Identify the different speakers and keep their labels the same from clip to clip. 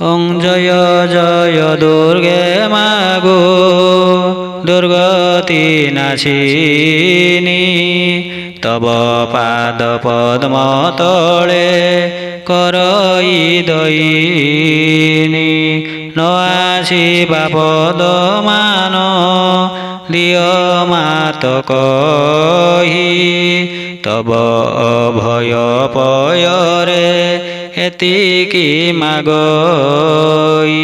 Speaker 1: ओं जय जय दुर्गे मागो दुर्गति नाशिनी तब पाद पद्म तले करई दयिनी न आसिबा पद मान दिय मात कही तब अभय पୟରେ एतिकी मागई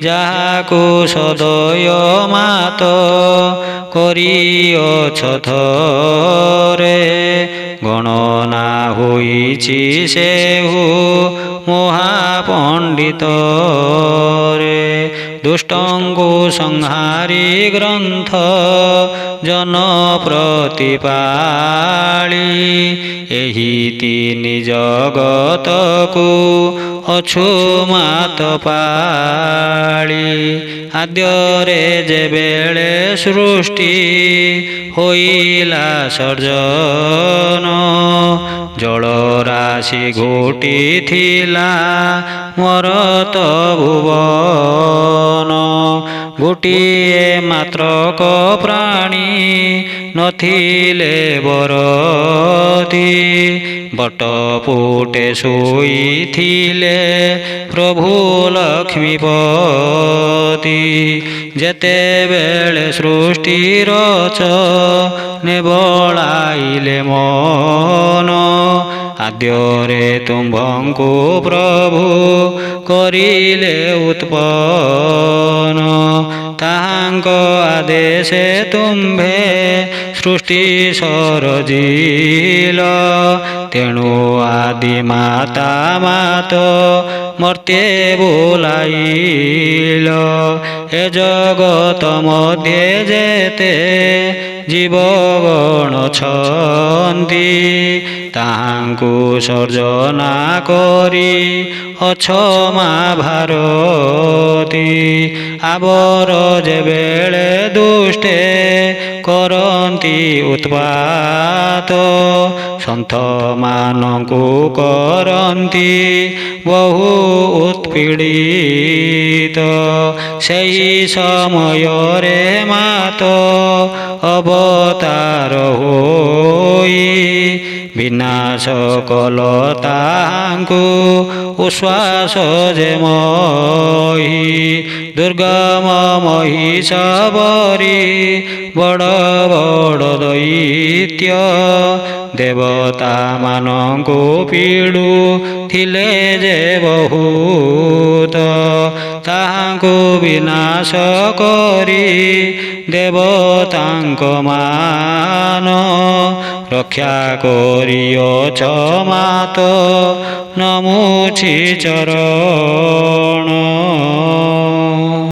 Speaker 1: ଯାହାକୁ ସଦୟ ମାତ କରିଅଛ ଥରେ ଗଣନା ହୋଇଛି ସେହୁ ମହାପଣ୍ଡିତରେ ଦୁଷ୍ଟଙ୍କୁ ସଂହାରି ଗ୍ରନ୍ଥ ଜନ ପ୍ରତିପାଳି ଏହି ତିନି ଜଗତକୁ ଅଛୁ ମାତ ପାଳି ଆଦ୍ୟରେ ଯେବେଳେ ସୃଷ୍ଟି ହୋଇଲା ସର୍ଜନ ଜଳରାଶି ଘୋଟିଥିଲା ମରତ ଭୁବନ ଗୋଟିଏ ମାତ୍ରକ ପ୍ରାଣୀ ନଥିଲେ ବରତି ବଟ ପୁଟେ ଶୋଇଥିଲେ ପ୍ରଭୁ ଲକ୍ଷ୍ମୀପତି ଯେତେବେଳେ ସୃଷ୍ଟି ରଚନେ ବଳାଇଲେ ମନ ଆଦ୍ୟରେ ତୁମ୍ଭଙ୍କୁ ପ୍ରଭୁ କରିଲେ ଉତ୍ପନ୍ନ ତାହାଙ୍କ ଆଦେଶେ ତୁମ୍ଭେ ସୃଷ୍ଟି ସରଜିଲ ତେଣୁ ଆଦି ମାତା ମାତ ମର୍ତ୍ତେ ବୋଲାଇଲ ଏ ଜଗତ ମଧ୍ୟରେ ଯେତେ ଜୀବଗଣ ଅଛନ୍ତି ତାହାଙ୍କୁ ସର୍ଜନା କରି ଅଛମା ଭାରତୀ ଆବର ଯେବେଳେ ଦୁଷ୍ଟେ କରନ୍ତି ଉତ୍ପାତ ସନ୍ଥମାନଙ୍କୁ କରନ୍ତି ବହୁ ଉତ୍ପୀଡ଼ିତ ସେହି ସମୟରେ ମାତ ଅବତାର ହୋଇ ବିନାଶ କଲ ତାହାଙ୍କୁ ଉଶ୍ୱାସ ଯେ ମହି ଦୁର୍ଗମ ମହିଷ ବରି ବଡ଼ ବଡ଼ ଦୈତ୍ୟ ଦେବତାମାନଙ୍କୁ ପୀଡ଼ୁ ଥିଲେ ଯେ ବହୁତ ତାହାଙ୍କୁ ବିନାଶ କରି ଦେବତାଙ୍କ ମାନ ରକ୍ଷା କରିଅଛ ମାତ ନମୁଛି ଚରଣ।